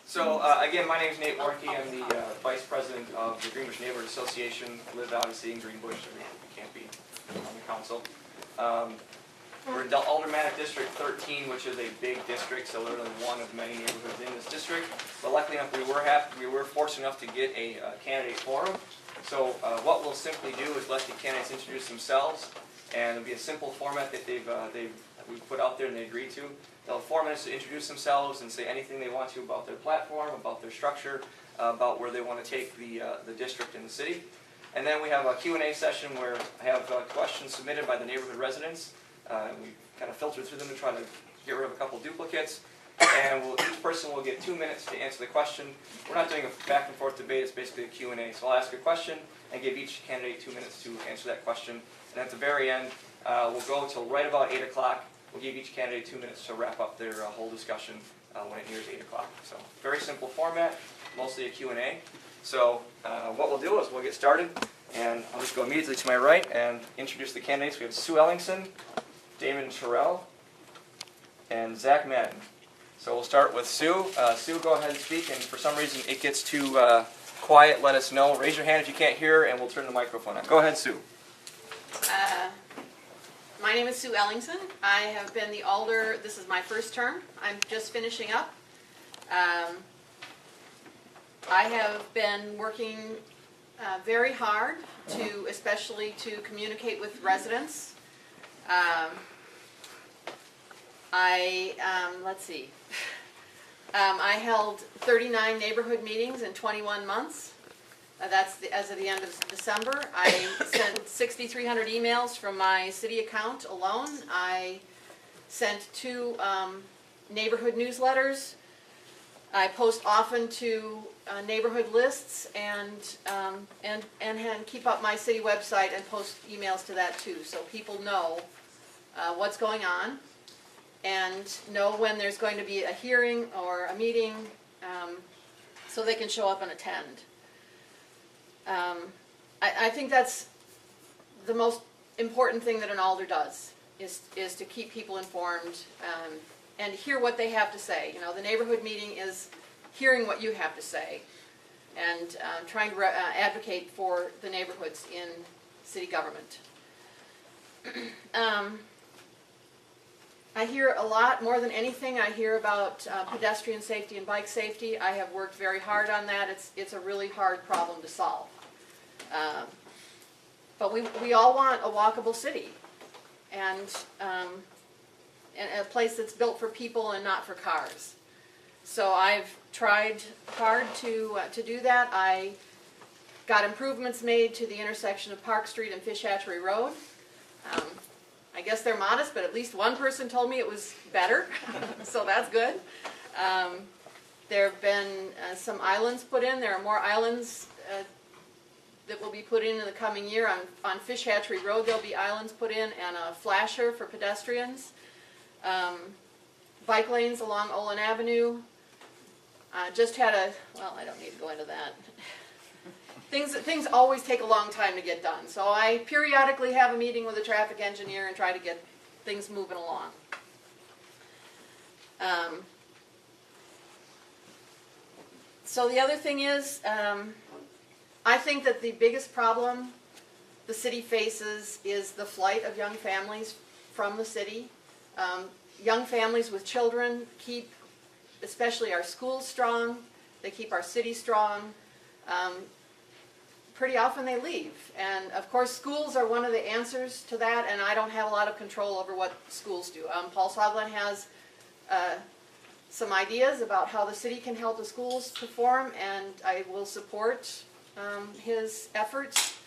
So again, my name is Nate Warnke. I'm the Vice President of the Greenbush Neighborhood Association. I live obviously in Greenbush, so we can't be on the council. We're in Aldermanic District 13, which is a big district, so literally one of many neighborhoods in this district. But luckily enough, we were fortunate enough to get a candidate forum. So what we'll simply do is let the candidates introduce themselves, and it'll be a simple format that we've put out there and they agreed to. They'll have 4 minutes to introduce themselves and say anything they want to about their platform, about their structure, about where they want to take the district and the city. And then we have a Q&A session where I have questions submitted by the neighborhood residents. We kind of filter through them to try to get rid of a couple duplicates. And each person will get 2 minutes to answer the question. We're not doing a back and forth debate, it's basically a Q&A. So I'll ask a question and give each candidate 2 minutes to answer that question. And at the very end, we'll go until right about 8 o'clock. We'll give each candidate 2 minutes to wrap up their whole discussion when it nears 8 o'clock. So very simple format, mostly a Q&A. So what we'll do is we'll get started, and I'll just go immediately to my right and introduce the candidates. We have Sue Ellingson, Damon Terrell, and Zach Madden. So we'll start with Sue. Sue, go ahead and speak, and for some reason it gets too quiet, let us know. Raise your hand if you can't hear, and we'll turn the microphone on. Go ahead, Sue. My name is Sue Ellingson. I have been the alder, this is my first term. I'm just finishing up. I have been working very hard especially to communicate with residents. Let's see. I held 39 neighborhood meetings in 21 months. That's as of the end of December. I sent 6,300 emails from my city account alone. I sent 2 neighborhood newsletters. I post often to neighborhood lists and keep up my city website and post emails to that too, so people know what's going on and know when there's going to be a hearing or a meeting, so they can show up and attend. I think that's the most important thing that an alder does, is to keep people informed and hear what they have to say. You know, the neighborhood meeting is hearing what you have to say and trying to advocate for the neighborhoods in city government. I hear a lot, more than anything, I hear about pedestrian safety and bike safety. I have worked very hard on that. It's a really hard problem to solve. But we all want a walkable city and a place that's built for people and not for cars. So I've tried hard to do that. I got improvements made to the intersection of Park Street and Fish Hatchery Road. I guess they're modest, but at least one person told me it was better, so that's good. There have been some islands put in. There are more islands that will be put in the coming year. On Fish Hatchery Road there'll be islands put in and a flasher for pedestrians. Bike lanes along Olin Avenue. Just had well, I don't need to go into that. Things always take a long time to get done, so I periodically have a meeting with a traffic engineer and try to get things moving along. So the other thing is, I think that the biggest problem the city faces is the flight of young families from the city. Young families with children keep, especially our schools, strong. They keep our city strong. Pretty often they leave, and of course schools are one of the answers to that, and I don't have a lot of control over what schools do. Paul Soglin has some ideas about how the city can help the schools perform, and I will support his efforts.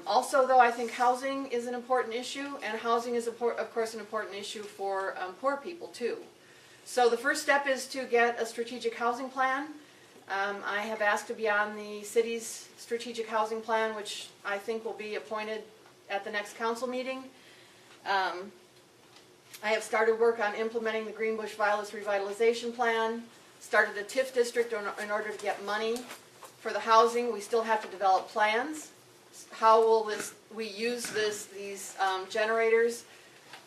Also, though, I think housing is an important issue, and housing is, of course, an important issue for poor people, too. So the first step is to get a strategic housing plan. I have asked to be on the city's strategic housing plan, which I think will be appointed at the next council meeting. I have started work on implementing the Greenbush Vilas Revitalization Plan, started a TIF district in order to get money for the housing. We still have to develop plans. How will we use these generators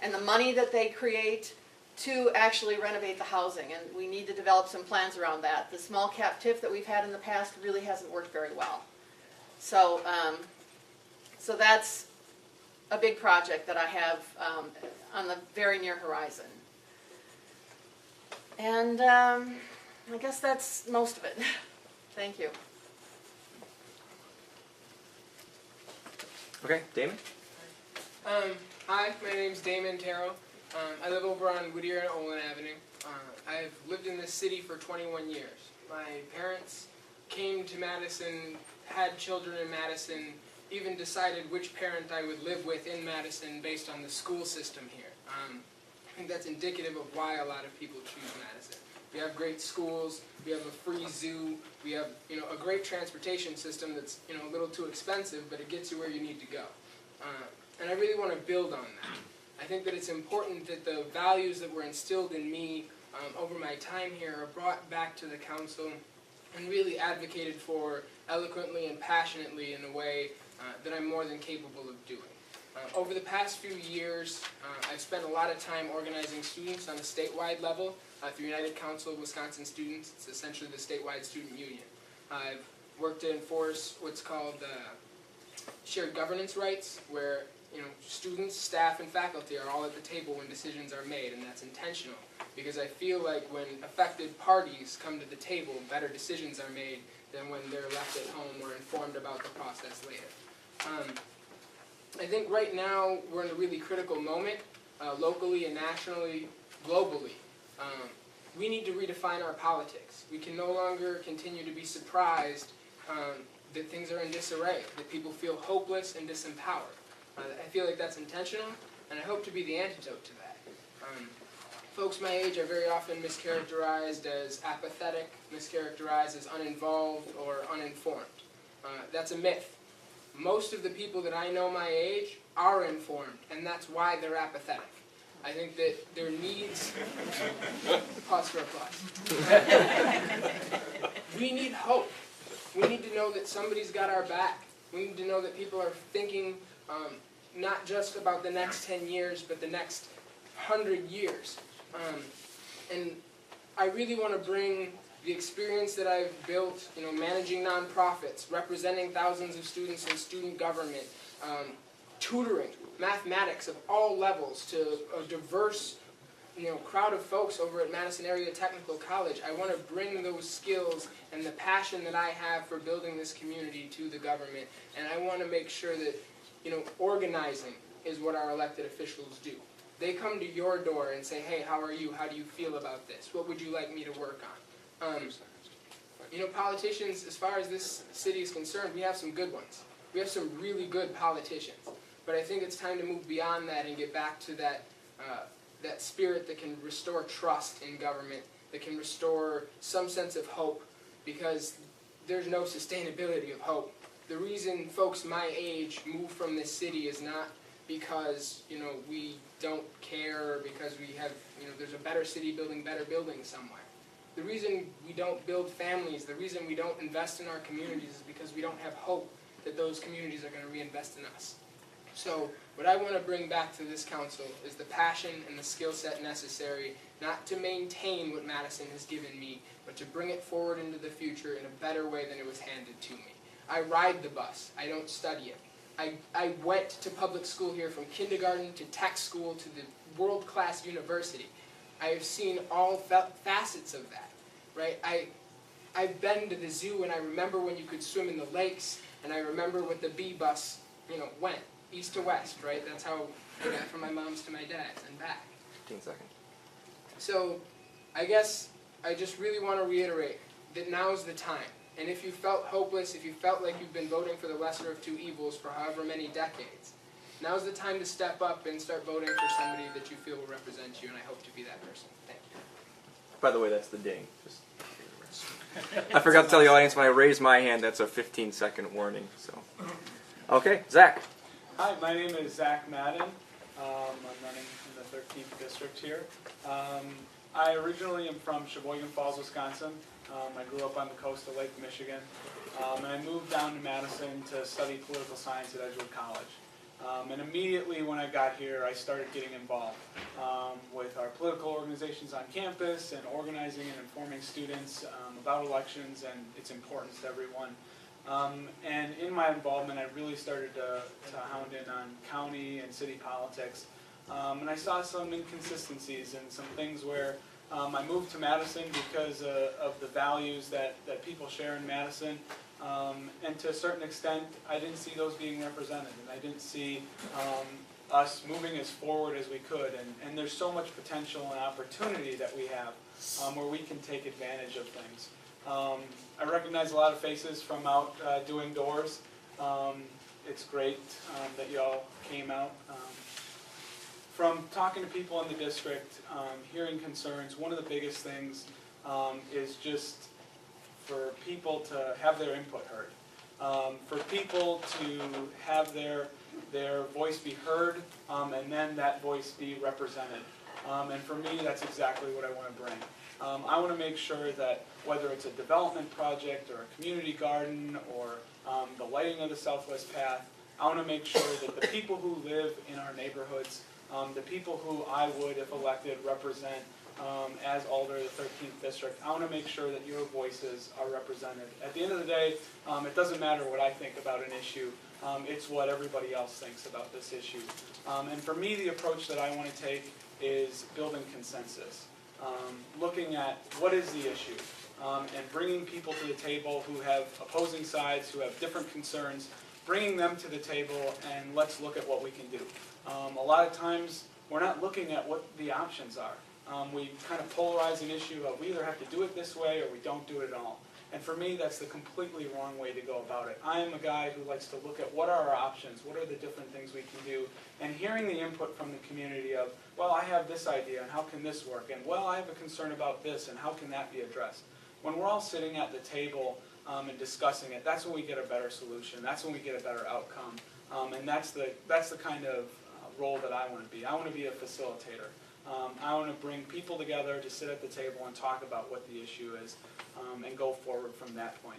and the money that they create to actually renovate the housing, and we need to develop some plans around that. The small cap TIF that we've had in the past really hasn't worked very well. So, so that's a big project that I have on the very near horizon. And I guess that's most of it. Thank you. Okay, Damon? Hi, my name's Damon Terrell. I live over on Whittier and Olin Avenue. I've lived in this city for 21 years. My parents came to Madison, had children in Madison, even decided which parent I would live with in Madison based on the school system here. I think that's indicative of why a lot of people choose Madison. We have great schools, we have a free zoo, we have a great transportation system that's a little too expensive, but it gets you where you need to go. And I really want to build on that. I think that it's important that the values that were instilled in me over my time here are brought back to the council and really advocated for eloquently and passionately in a way that I'm more than capable of doing. Over the past few years, I've spent a lot of time organizing students on a statewide level through United Council of Wisconsin Students. It's essentially the statewide student union. I've worked to enforce what's called shared governance rights, where students, staff, and faculty are all at the table when decisions are made, and that's intentional, because I feel like when affected parties come to the table, better decisions are made than when they're left at home or informed about the process later. I think right now we're in a really critical moment, locally and nationally, globally. We need to redefine our politics. We can no longer continue to be surprised that things are in disarray, that people feel hopeless and disempowered. I feel like that's intentional, and I hope to be the antidote to that. Folks my age are very often mischaracterized as apathetic, mischaracterized as uninvolved or uninformed. That's a myth. Most of the people that I know my age are informed, and that's why they're apathetic. I think that their needs... Pause for applause. We need hope. We need to know that somebody's got our back. We need to know that people are thinking not just about the next 10 years, but the next 100 years. And I really want to bring the experience that I've built, managing nonprofits, representing thousands of students in student government, tutoring, mathematics of all levels to a diverse crowd of folks over at Madison Area Technical College. I want to bring those skills and the passion that I have for building this community to the government, and I want to make sure that organizing is what our elected officials do. They come to your door and say, hey, how are you? How do you feel about this? What would you like me to work on? Politicians, as far as this city is concerned, we have some good ones. We have some really good politicians. But I think it's time to move beyond that and get back to that spirit that can restore trust in government, that can restore some sense of hope, because there's no sustainability of hope. The reason folks my age move from this city is not because we don't care, or because we have there's a better city building better buildings somewhere. The reason we don't build families, the reason we don't invest in our communities is because we don't have hope that those communities are going to reinvest in us. So what I want to bring back to this council is the passion and the skill set necessary, not to maintain what Madison has given me, but to bring it forward into the future in a better way than it was handed to me. I ride the bus. I don't study it. I went to public school here from kindergarten to tech school to the world-class university. I have seen all facets of that, right? I've been to the zoo, and I remember when you could swim in the lakes, and I remember what the bee bus, went, east to west, right? That's how I got from my mom's to my dad's and back. 15 seconds. So I guess I just really want to reiterate that now's the time. And if you felt hopeless, if you felt like you've been voting for the lesser of two evils for however many decades, now's the time to step up and start voting for somebody that you feel will represent you, and I hope to be that person. Thank you. By the way, that's the ding. I forgot to tell the audience, when I raise my hand, that's a 15-second warning. So, okay, Zach. Hi, my name is Zach Madden. I'm running in the 13th district here. I originally am from Sheboygan Falls, Wisconsin. I grew up on the coast of Lake Michigan, and I moved down to Madison to study political science at Edgewood College. And immediately when I got here, I started getting involved with our political organizations on campus and organizing and informing students about elections and its importance to everyone. And in my involvement, I really started to hound in on county and city politics. And I saw some inconsistencies and some things where I moved to Madison because of the values that people share in Madison. And to a certain extent, I didn't see those being represented, and I didn't see us moving as forward as we could. And there's so much potential and opportunity that we have where we can take advantage of things. I recognize a lot of faces from out doing doors. It's great that you all came out. From talking to people in the district, hearing concerns, one of the biggest things is just for people to have their input heard, for people to have their voice be heard, and then that voice be represented. And for me, that's exactly what I want to bring. I want to make sure that whether it's a development project or a community garden or the lighting of the Southwest Path, I want to make sure that the people who live in our neighborhoods, the people who I would, if elected, represent as alder of the 13th district, I want to make sure that your voices are represented. At the end of the day, it doesn't matter what I think about an issue. It's what everybody else thinks about this issue. And for me, the approach that I want to take is building consensus. Looking at what is the issue and bringing people to the table who have opposing sides, who have different concerns, bringing them to the table and let's look at what we can do. A lot of times we're not looking at what the options are. We kind of polarize an issue of we either have to do it this way or we don't do it at all. And for me, that's the completely wrong way to go about it. I am a guy who likes to look at what are our options, what are the different things we can do, and hearing the input from the community of, well, I have this idea, and how can this work? And, well, I have a concern about this, and how can that be addressed? When we're all sitting at the table and discussing it, that's when we get a better solution. That's when we get a better outcome. And that's the kind of role that I want to be. I want to be a facilitator. I want to bring people together to sit at the table and talk about what the issue is and go forward from that point.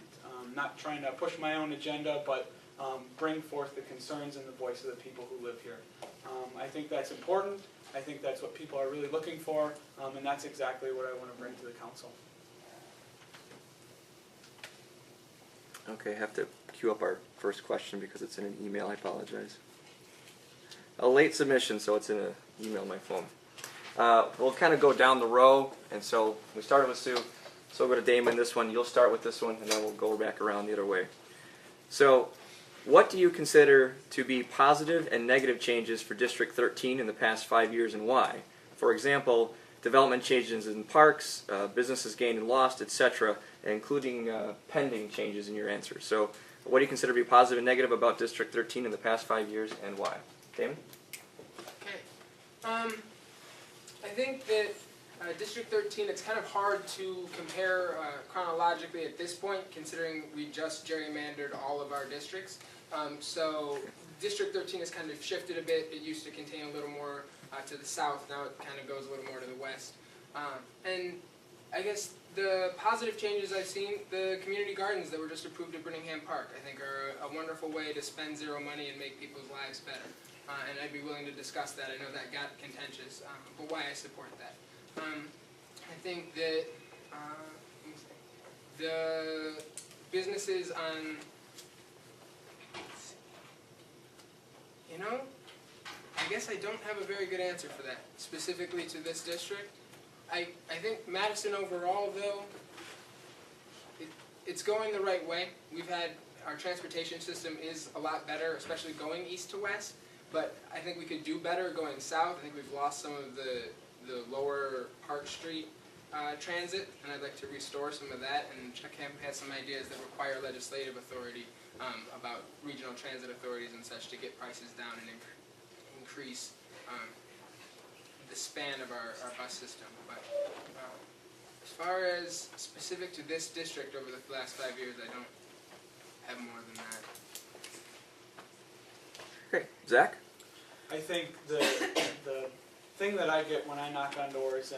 Not trying to push my own agenda, but bring forth the concerns and the voice of the people who live here. I think that's important. I think that's what people are really looking for, and that's exactly what I want to bring to the council. Okay, I have to queue up our first question because it's in an email. I apologize. A late submission, so it's in an email on my phone. We'll kind of go down the row, and so we started with Sue, so we'll go to Damon this one, you'll start with this one, and then we'll go back around the other way. So, what do you consider to be positive and negative changes for District 13 in the past 5 years, and why? For example, development changes in parks, businesses gained and lost, etc., including pending changes in your answer. So, what do you consider to be positive and negative about District 13 in the past 5 years, and why? Damon? Okay. I think that District 13, it's kind of hard to compare chronologically at this point, considering we just gerrymandered all of our districts. So District 13 has kind of shifted a bit. It used to contain a little more to the south. Now it kind of goes a little more to the west. And I guess the positive changes I've seen, the community gardens that were just approved at Brittingham Park, I think are a wonderful way to spend zero money and make people's lives better. And I'd be willing to discuss that. I know that got contentious, but why I support that. I think that the businesses on, I guess I don't have a very good answer for that, specifically to this district. I think Madison overall, though, it's going the right way. Our transportation system is a lot better, especially going east to west. But I think we could do better going south. I think we've lost some of the lower Park Street transit, and I'd like to restore some of that. And Chuck Hemp has some ideas that require legislative authority about regional transit authorities and such to get prices down and increase the span of our bus system. But as far as specific to this district over the last 5 years, I don't have more than that. Okay, Zach? I think the thing that I get when I knock on doors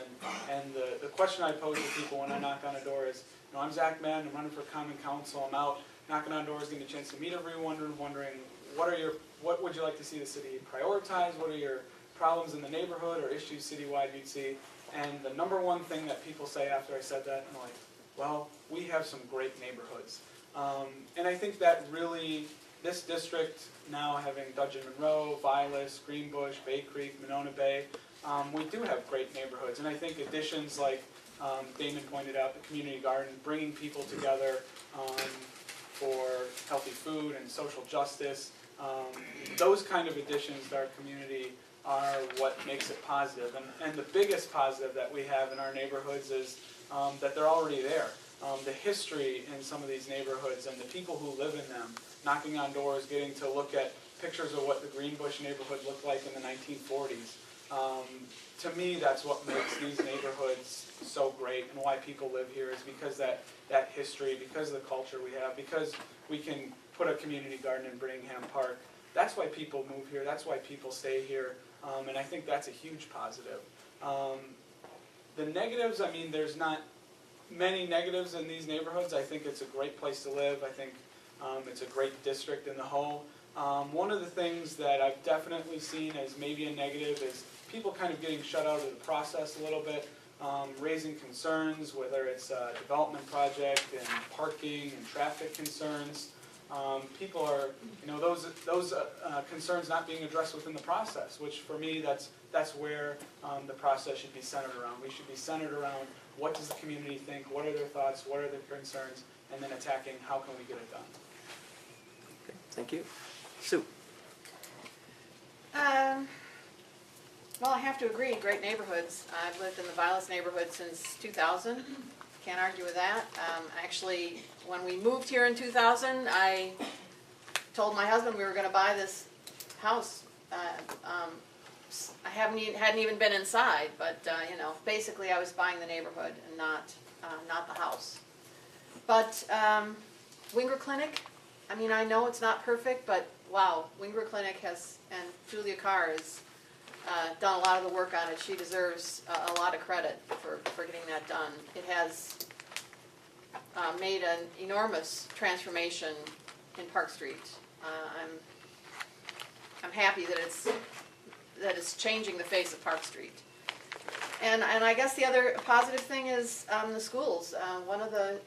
and the question I pose to people when I knock on a door is, I'm Zach Madden, I'm running for Common Council, I'm out knocking on doors, getting a chance to meet everyone and wondering what would you like to see the city prioritize? What are your problems in the neighborhood or issues citywide you'd see? And the number one thing that people say after I said that, I'm like, well, we have some great neighborhoods. And I think that really, this district, now having Dudgeon Monroe, Vilas, Greenbush, Bay Creek, Monona Bay, we do have great neighborhoods. And I think additions like Damon pointed out, the community garden, bringing people together for healthy food and social justice, those kind of additions to our community are what makes it positive. And the biggest positive that we have in our neighborhoods is that they're already there. The history in some of these neighborhoods and the people who live in them, knocking on doors, getting to look at pictures of what the Greenbush neighborhood looked like in the 1940s. To me, that's what makes these neighborhoods so great, and why people live here is because that history, because of the culture we have, because we can put a community garden in Birmingham Park. That's why people move here, that's why people stay here, and I think that's a huge positive. The negatives, I mean, there's not many negatives in these neighborhoods. I think it's a great place to live. I think it's a great district in the whole. One of the things that I've definitely seen as maybe a negative is people kind of getting shut out of the process a little bit, raising concerns, whether it's a development project and parking and traffic concerns. People are, those concerns not being addressed within the process, which for me, that's where the process should be centered around. We should be centered around what does the community think, what are their thoughts, what are their concerns, and then attacking how can we get it done. Okay, thank you. Sue? Well, I have to agree, great neighborhoods. I've lived in the Vilas neighborhood since 2000. Can't argue with that. Actually, when we moved here in 2000, I told my husband we were going to buy this house. I hadn't even been inside, but basically I was buying the neighborhood and not the house. But Winger Clinic, I mean, I know it's not perfect, but wow, Winger Clinic has, and Julia Carr has done a lot of the work on it. She deserves a lot of credit for getting that done. It has made an enormous transformation in Park Street. I'm happy that it's changing the face of Park Street. And I guess the other positive thing is the schools. One of the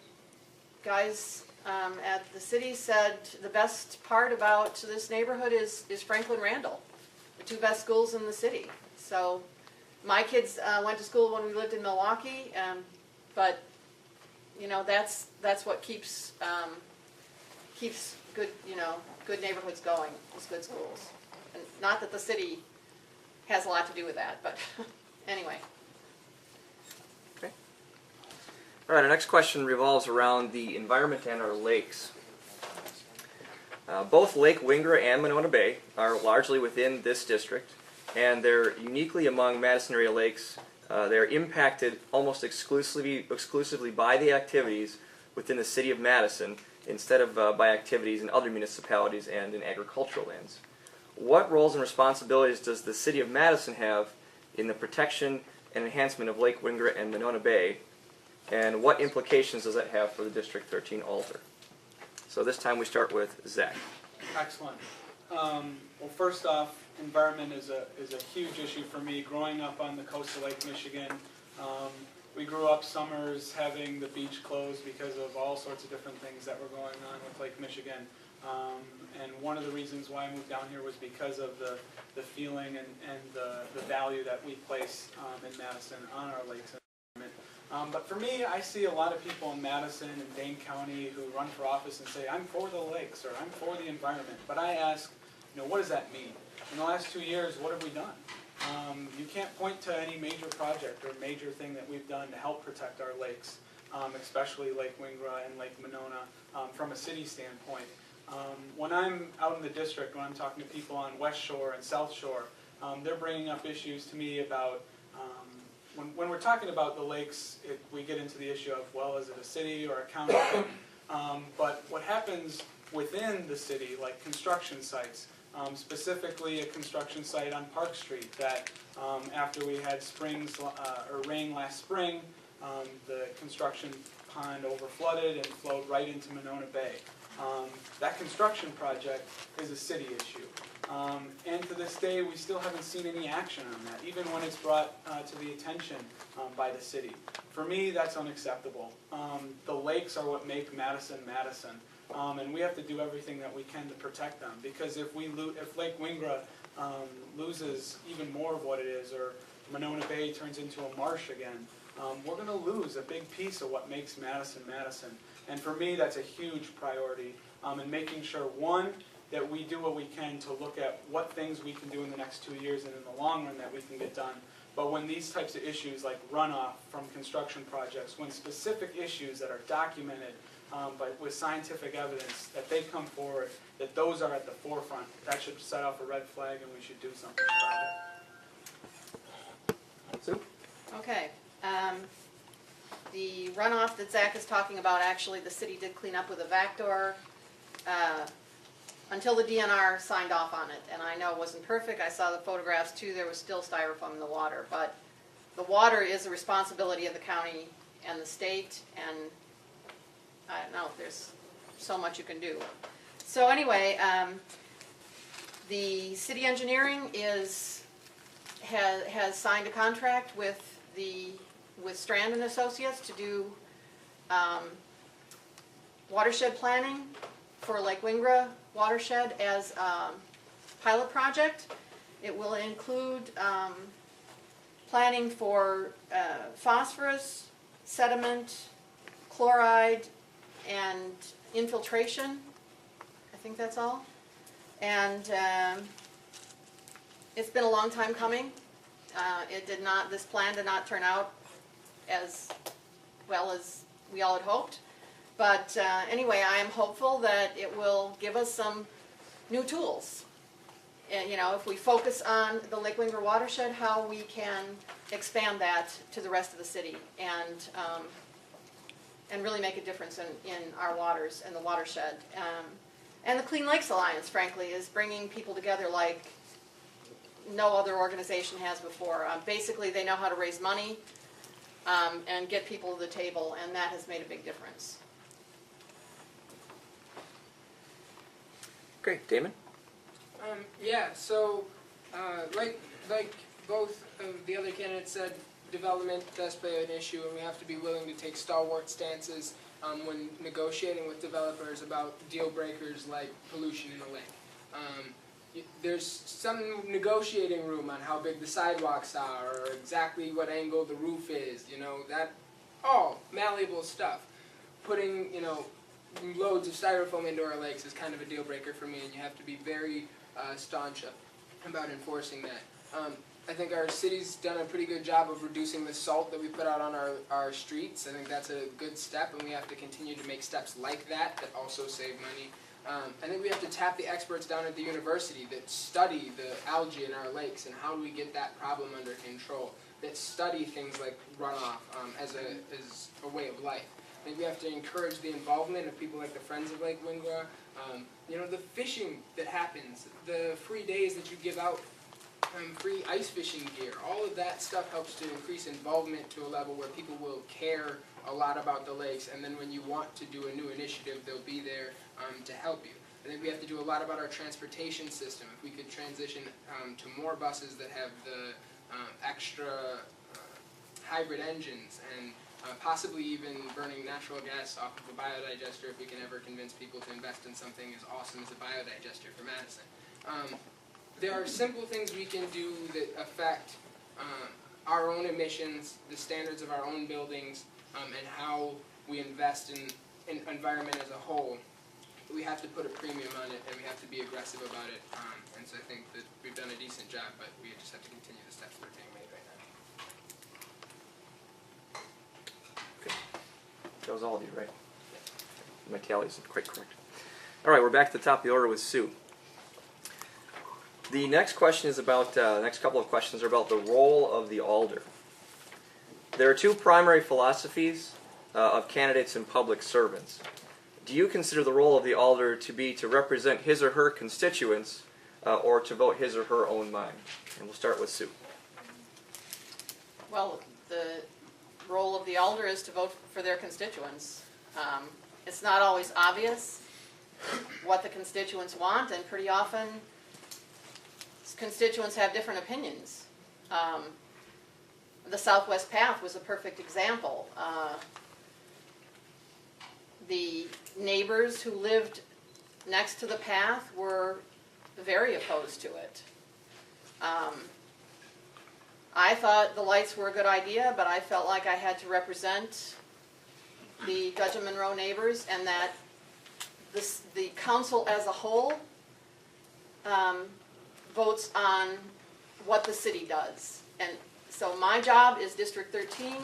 guys at the city said the best part about this neighborhood is Franklin Randall, the two best schools in the city. So my kids went to school when we lived in Milwaukee, but that's what keeps good neighborhoods going, is good schools. And not that the city has a lot to do with that, but anyway. Okay. All right, our next question revolves around the environment and our lakes. Both Lake Wingra and Monona Bay are largely within this district, and they're uniquely among Madison area lakes. They're impacted almost exclusively by the activities within the city of Madison instead of by activities in other municipalities and in agricultural lands. What roles and responsibilities does the city of Madison have in the protection and enhancement of Lake Wingra and Monona Bay, and what implications does that have for the District 13 alder? So this time we start with Zach. Excellent. Well, first off, environment is a huge issue for me. Growing up on the coast of Lake Michigan, we grew up summers having the beach closed because of all sorts of different things that were going on with Lake Michigan. And one of the reasons why I moved down here was because of the feeling and the value that we place in Madison on our lakes and environment. But for me, I see a lot of people in Madison and Dane County who run for office and say, I'm for the lakes or I'm for the environment. But I ask, what does that mean? In the last 2 years, what have we done? You can't point to any major project or major thing that we've done to help protect our lakes, especially Lake Wingra and Lake Monona, from a city standpoint. When I'm out in the district, when I'm talking to people on West Shore and South Shore, they're bringing up issues to me about, when we're talking about the lakes, we get into the issue of, well, is it a city or a county thing? But what happens within the city, like construction sites, specifically a construction site on Park Street that after we had rain last spring, the construction pond overflooded and flowed right into Monona Bay. That construction project is a city issue. And to this day, we still haven't seen any action on that, even when it's brought to the attention by the city. For me, that's unacceptable. The lakes are what make Madison, Madison. And we have to do everything that we can to protect them. Because if Lake Wingra loses even more of what it is, or Monona Bay turns into a marsh again, we're going to lose a big piece of what makes Madison, Madison. And for me, that's a huge priority in making sure, one, that we do what we can to look at what things we can do in the next 2 years and in the long run that we can get done. But when these types of issues like runoff from construction projects, when specific issues that are documented but with scientific evidence, that they come forward, that those are at the forefront, that should set off a red flag and we should do something about it. Sue? Okay. The runoff that Zach is talking about, actually, the city did clean up with a vac door until the DNR signed off on it. And I know it wasn't perfect. I saw the photographs too. There was still styrofoam in the water. But the water is a responsibility of the county and the state. And I don't know, there's so much you can do. So anyway, the city engineering has signed a contract with Strand and Associates to do watershed planning for Lake Wingra watershed as a pilot project. It will include planning for phosphorus, sediment, chloride, and infiltration. I think that's all. And it's been a long time coming. This plan did not turn out as well as we all had hoped. But anyway, I am hopeful that it will give us some new tools. And, if we focus on the Lake Wingra watershed, how we can expand that to the rest of the city and really make a difference in our waters and the watershed. And the Clean Lakes Alliance, frankly, is bringing people together like no other organization has before. Basically, they know how to raise money and get people to the table, and that has made a big difference. Great. Damon? Yeah, so like both of the other candidates said, development does play an issue, and we have to be willing to take stalwart stances when negotiating with developers about deal breakers like pollution in the lake. There's some negotiating room on how big the sidewalks are, or exactly what angle the roof is, that all malleable stuff. Putting, loads of styrofoam into our lakes is kind of a deal breaker for me, and you have to be very staunch about enforcing that. I think our city's done a pretty good job of reducing the salt that we put out on our streets. I think that's a good step, and we have to continue to make steps like that also save money. I think we have to tap the experts down at the university that study the algae in our lakes and how do we get that problem under control, that study things like runoff as a way of life. I think we have to encourage the involvement of people like the Friends of Lake Wingra, the fishing that happens, the free days that you give out, free ice fishing gear. All of that stuff helps to increase involvement to a level where people will care a lot about the lakes, and then when you want to do a new initiative, they'll be there to help you. I think we have to do a lot about our transportation system. If we could transition to more buses that have the extra hybrid engines and possibly even burning natural gas off of a biodigester, if we can ever convince people to invest in something as awesome as a biodigester for Madison. There are simple things we can do that affect our own emissions, the standards of our own buildings, and how we invest in environment as a whole. We have to put a premium on it, and we have to be aggressive about it. And so I think that we've done a decent job, but we just have to continue the steps that are being made right now. Okay. That was all of you, right? My tally isn't quite correct. All right, we're back to the top of the order with Sue. The next question is about, the next couple of questions are about the role of the alder. There are two primary philosophies of candidates and public servants. Do you consider the role of the alder to be to represent his or her constituents or to vote his or her own mind? And we'll start with Sue. Well, the role of the alder is to vote for their constituents. It's not always obvious what the constituents want, and pretty often constituents have different opinions. The Southwest Path was a perfect example. The neighbors who lived next to the path were very opposed to it. I thought the lights were a good idea, but I felt like I had to represent the Judge and Monroe neighbors, and that the council as a whole votes on what the city does. And so my job is District 13,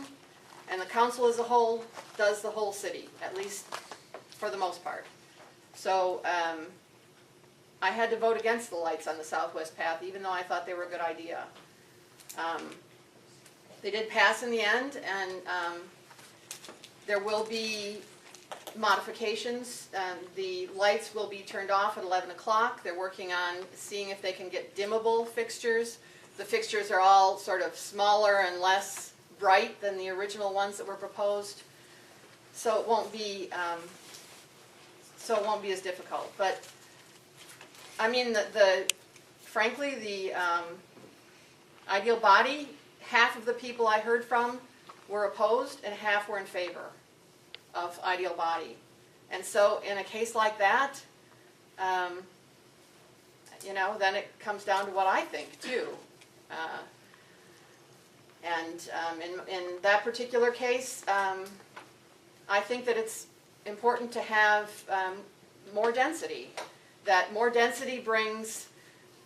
and the council as a whole does the whole city, at least for the most part. So I had to vote against the lights on the Southwest Path, even though I thought they were a good idea. They did pass in the end, and there will be modifications. The lights will be turned off at 11 o'clock. They're working on seeing if they can get dimmable fixtures. The fixtures are all sort of smaller and less bright than the original ones that were proposed, so it won't be as difficult. But I mean, frankly, the ideal body, half of the people I heard from were opposed and half were in favor of ideal body. And so in a case like that, then it comes down to what I think too. In that particular case, I think that it's important to have more density. That more density brings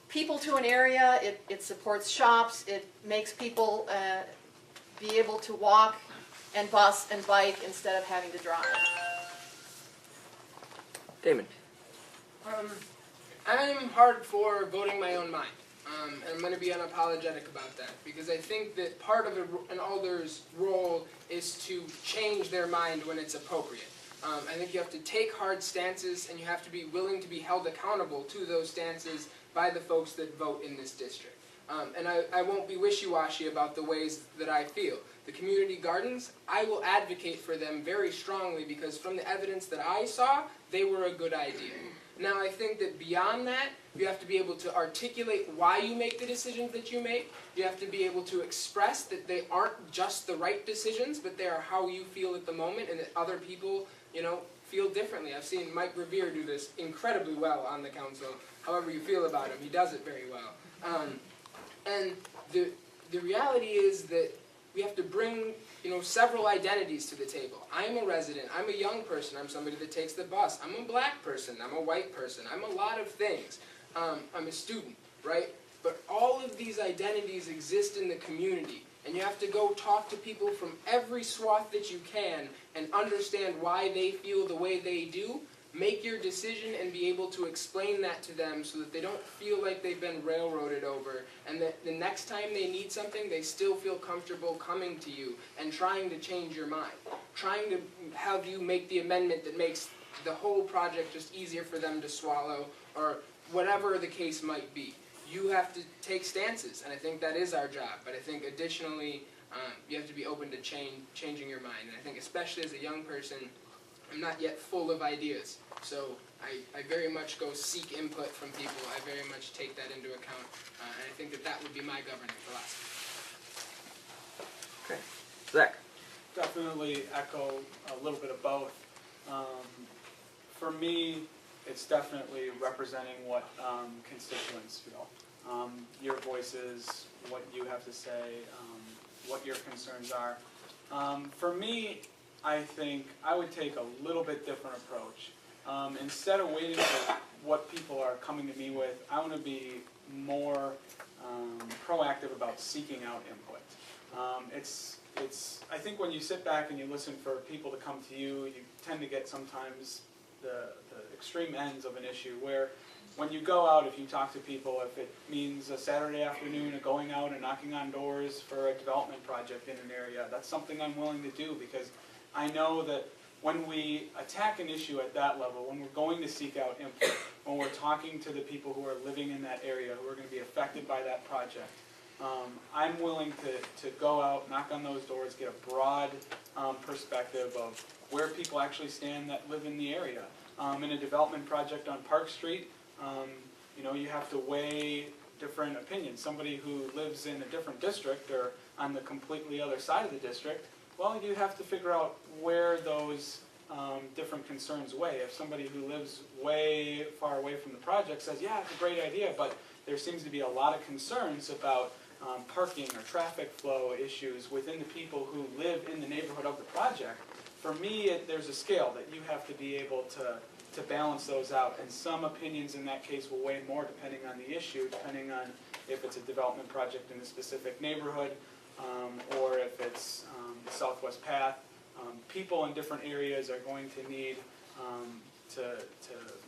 people to an area, it supports shops, it makes people be able to walk and bus and bike instead of having to drive. Damon. I'm hard for voting my own mind, and I'm going to be unapologetic about that, because I think that part of an alder's role is to change their mind when it's appropriate. I think you have to take hard stances, and you have to be willing to be held accountable to those stances by the folks that vote in this district. And I won't be wishy-washy about the ways that I feel. The community gardens, I will advocate for them very strongly, because from the evidence that I saw, they were a good idea. Now, I think that beyond that, you have to be able to articulate why you make the decisions that you make. You have to be able to express that they aren't just the right decisions, but they are how you feel at the moment, and that other people, feel differently. I've seen Mike Revere do this incredibly well on the council. However you feel about him, he does it very well. And the reality is that we have to bring several identities to the table. I'm a resident, I'm a young person, I'm somebody that takes the bus, I'm a black person, I'm a white person, I'm a lot of things. I'm a student, right? But all of these identities exist in the community, and you have to go talk to people from every swath that you can and understand why they feel the way they do. Make your decision and be able to explain that to them so that they don't feel like they've been railroaded over, and that the next time they need something, they still feel comfortable coming to you and trying to change your mind, trying to have you make the amendment that makes the whole project just easier for them to swallow, or whatever the case might be. You have to take stances, and I think that is our job. But I think additionally, you have to be open to changing your mind. And I think especially as a young person, I'm not yet full of ideas. So I very much go seek input from people. I very much take that into account. And I think that would be my governing philosophy. Okay. Zach. Definitely echo a little bit of both. For me, it's definitely representing what constituents feel. Your voices, what you have to say, what your concerns are. For me, I think I would take a little bit different approach. Instead of waiting for what people are coming to me with, I want to be more proactive about seeking out input. I think when you sit back and you listen for people to come to you, you tend to get sometimes the extreme ends of an issue where when you go out, if you talk to people, if it means a Saturday afternoon of going out and knocking on doors for a development project in an area, that's something I'm willing to do, because I know that when we attack an issue at that level, when we're going to seek out input, when we're talking to the people who are living in that area, who are going to be affected by that project, I'm willing to go out, knock on those doors, get a broad perspective of where people actually stand that live in the area. In a development project on Park Street, you have to weigh different opinions. Somebody who lives in a different district or on the completely other side of the district, well, you have to figure out where those different concerns weigh. If somebody who lives way far away from the project says, yeah, it's a great idea, but there seems to be a lot of concerns about parking or traffic flow issues within the people who live in the neighborhood of the project, for me, there's a scale that you have to be able to balance those out, and some opinions in that case will weigh more depending on the issue, depending on if it's a development project in a specific neighborhood, or if it's the Southwest Path. People in different areas are going to need to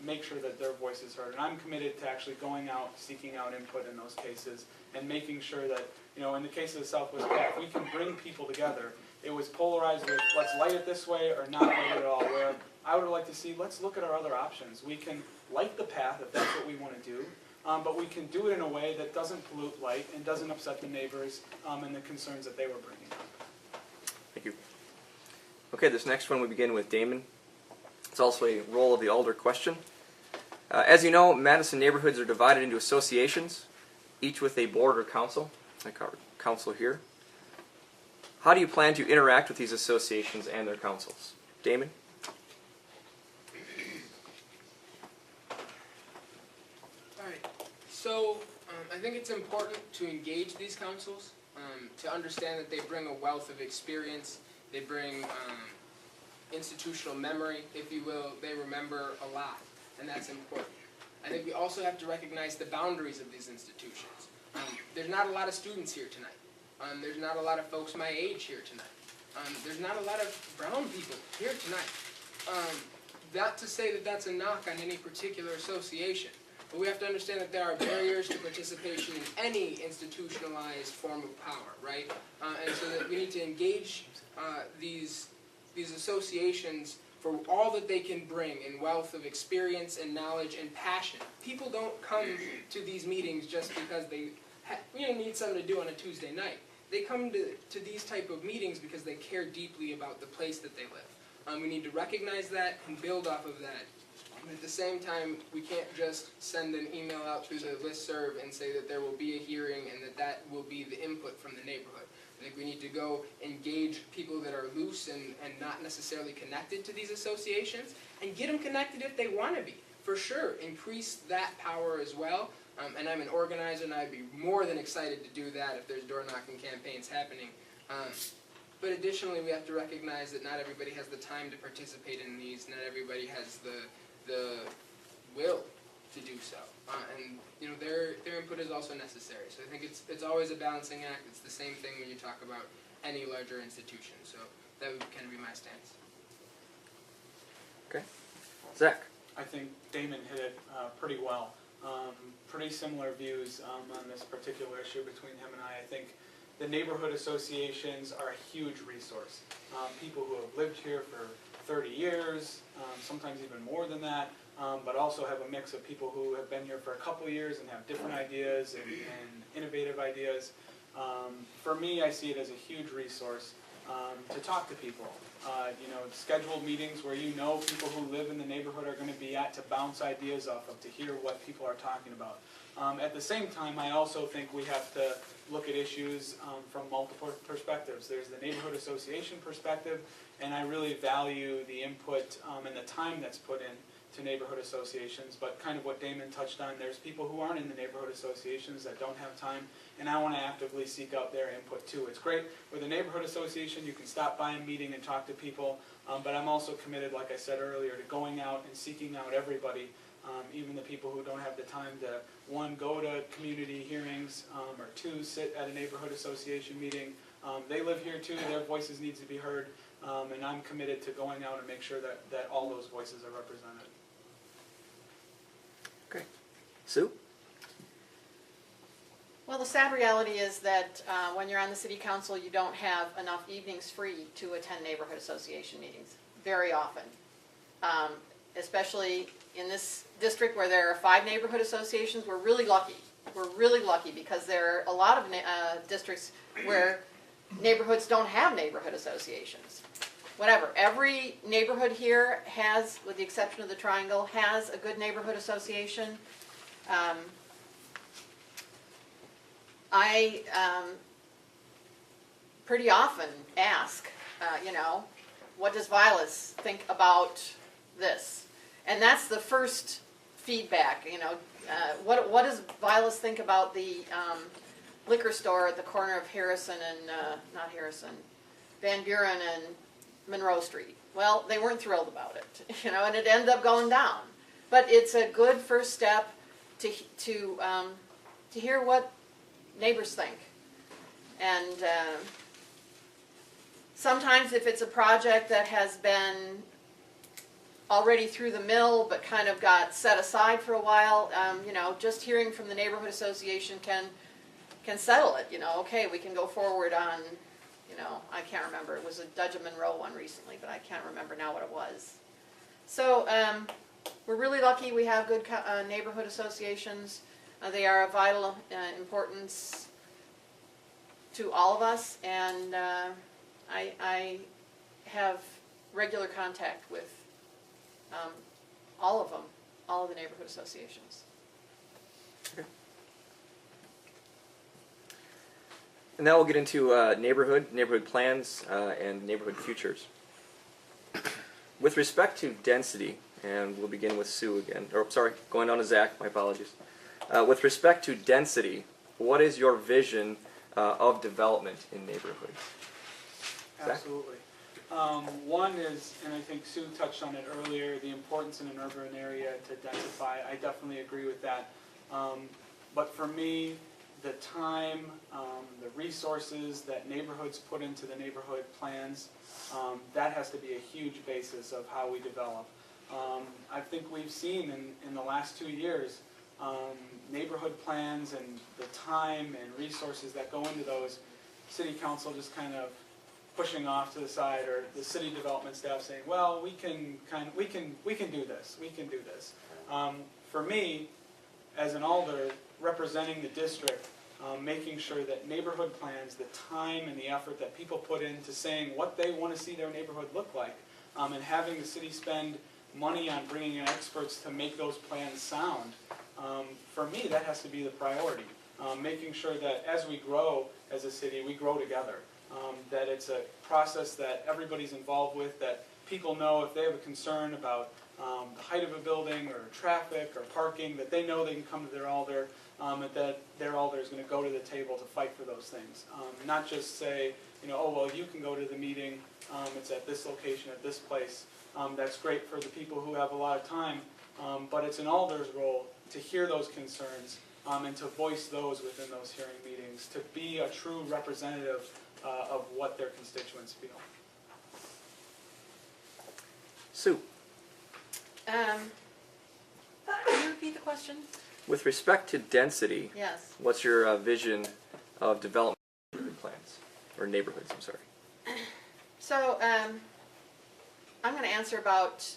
make sure that their voice is heard. And I'm committed to actually going out, seeking out input in those cases, and making sure that, in the case of the Southwest Path, we can bring people together. It was polarized with, let's light it this way or not light it at all, where I would like to see, let's look at our other options. We can light the path if that's what we want to do, but we can do it in a way that doesn't pollute light and doesn't upset the neighbors and the concerns that they were bringing up. Thank you. Okay, this next one we begin with Damon. It's also a role of the alder question. As you know, Madison neighborhoods are divided into associations, each with a board or council, like our council here. How do you plan to interact with these associations and their councils? Damon? Alright, so I think it's important to engage these councils, to understand that they bring a wealth of experience, they bring institutional memory, if you will. They remember a lot, and that's important. I think we also have to recognize the boundaries of these institutions. There's not a lot of students here tonight. There's not a lot of folks my age here tonight. There's not a lot of brown people here tonight. Not to say that that's a knock on any particular association, but we have to understand that there are barriers to participation in any institutionalized form of power, right? And so that we need to engage these associations for all that they can bring in wealth of experience and knowledge and passion. People don't come to these meetings just because they need something to do on a Tuesday night. They come to these type of meetings because they care deeply about the place that they live. We need to recognize that and build off of that. And at the same time, we can't just send an email out through the listserv and say that there will be a hearing and that will be the input from the neighborhood. I think we need to go engage people that are loose and not necessarily connected to these associations, and get them connected if they want to be. For sure, increase that power as well. And I'm an organizer, and I'd be more than excited to do that if there's door-knocking campaigns happening. But additionally, we have to recognize that not everybody has the time to participate in these. Not everybody has the will to do so. And their input is also necessary. So I think it's always a balancing act. It's the same thing when you talk about any larger institution. So that would kind of be my stance. Okay. Zach? I think Damon hit it pretty well. Pretty similar views on this particular issue between him and I. I think the neighborhood associations are a huge resource. People who have lived here for 30 years, sometimes even more than that, but also have a mix of people who have been here for a couple of years and have different ideas and innovative ideas. For me, I see it as a huge resource to talk to people. Scheduled meetings where people who live in the neighborhood are going to be at to bounce ideas off of, to hear what people are talking about. At the same time, I also think we have to look at issues from multiple perspectives. There's the neighborhood association perspective, and I really value the input and the time that's put in to neighborhood associations, but kind of what Damon touched on, there's people who aren't in the neighborhood associations that don't have time, and I want to actively seek out their input too. It's great with a neighborhood association, you can stop by a meeting and talk to people, but I'm also committed, like I said earlier, to going out and seeking out everybody, even the people who don't have the time to, one, go to community hearings, or two, sit at a neighborhood association meeting. They live here too, their voices need to be heard, and I'm committed to going out and make sure that all those voices are represented. Okay. Sue? Well, the sad reality is that when you're on the city council, you don't have enough evenings free to attend neighborhood association meetings, very often. especially in this district where there are 5 neighborhood associations, we're really lucky. We're really lucky because there are a lot of districts where neighborhoods don't have neighborhood associations. Whatever, every neighborhood here has, with the exception of the Triangle, has a good neighborhood association. I pretty often ask, what does Vilas think about this? And that's the first feedback, what does Vilas think about the liquor store at the corner of Harrison and, not Harrison, Van Buren and Monroe Street? Well, they weren't thrilled about it, and it ended up going down. But it's a good first step to hear what neighbors think. And sometimes if it's a project that has been already through the mill but kind of got set aside for a while, just hearing from the neighborhood association can settle it. Okay, we can go forward on, I can't remember. It was a Dudge and Monroe one recently, but I can't remember now what it was. So we're really lucky we have good neighborhood associations. They are of vital importance to all of us, and I have regular contact with all of them, all of the neighborhood associations. Okay. And now we'll get into neighborhood plans, and neighborhood futures. With respect to density, and we'll begin with Sue again, or sorry, going down to Zach, my apologies. With respect to density, what is your vision of development in neighborhoods? Zach? Absolutely. One is, and I think Sue touched on it earlier, the importance in an urban area to densify. I definitely agree with that. But for me, the time, the resources that neighborhoods put into the neighborhood plans, that has to be a huge basis of how we develop. I think we've seen in the last 2 years, neighborhood plans and the time and resources that go into those, city council just kind of pushing off to the side, or the city development staff saying, well, we can do this. For me, as an alder representing the district, making sure that neighborhood plans, the time and the effort that people put into saying what they want to see their neighborhood look like, and having the city spend money on bringing in experts to make those plans sound, for me that has to be the priority. Making sure that as we grow as a city, we grow together. That it's a process that everybody's involved with, that people know if they have a concern about the height of a building or traffic or parking, that they know they can come to their alder, and that their alder is going to go to the table to fight for those things. Not just say, oh, well, you can go to the meeting, it's at this location, at this place. That's great for the people who have a lot of time, but it's an alder's role to hear those concerns and to voice those within those hearing meetings, to be a true representative of what their constituents feel. Sue, Can you repeat the question? with respect to density, Yes. what's your vision of development plans, or neighborhoods, I'm sorry? So I'm going to answer about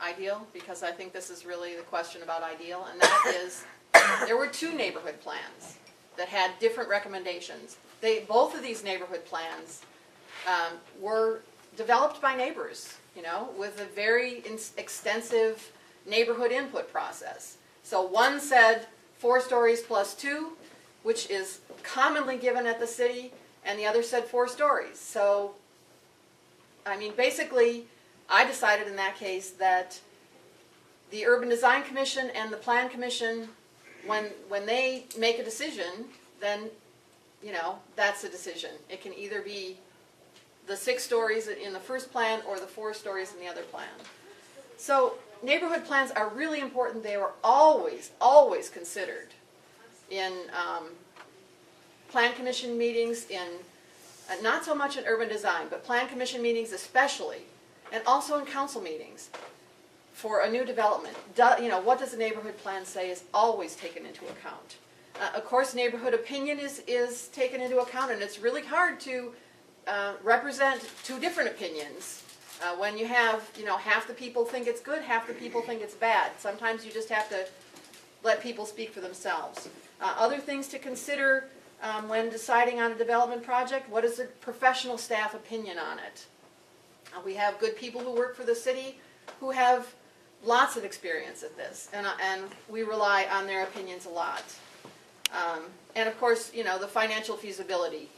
ideal, because I think this is really the question about ideal, and that is there were 2 neighborhood plans that had different recommendations. Both of these neighborhood plans were developed by neighbors, with a very extensive neighborhood input process. So one said 4 stories plus 2, which is commonly given at the city, and the other said 4 stories. So, I mean, basically, I decided in that case that the Urban Design Commission and the Plan Commission, when they make a decision, then, that's a decision. It can either be the 6 stories in the first plan or the 4 stories in the other plan. So neighborhood plans are really important. They were always considered in Plan Commission meetings, in not so much in urban design, but Plan Commission meetings especially, and also in council meetings for a new development. What does the neighborhood plan say is always taken into account. Of course, neighborhood opinion is taken into account, and it's really hard to represent 2 different opinions When you have, half the people think it's good, half the people think it's bad. Sometimes you just have to let people speak for themselves. Other things to consider when deciding on a development project: what is the professional staff opinion on it? We have good people who work for the city who have lots of experience at this, and we rely on their opinions a lot. And of course, the financial feasibility.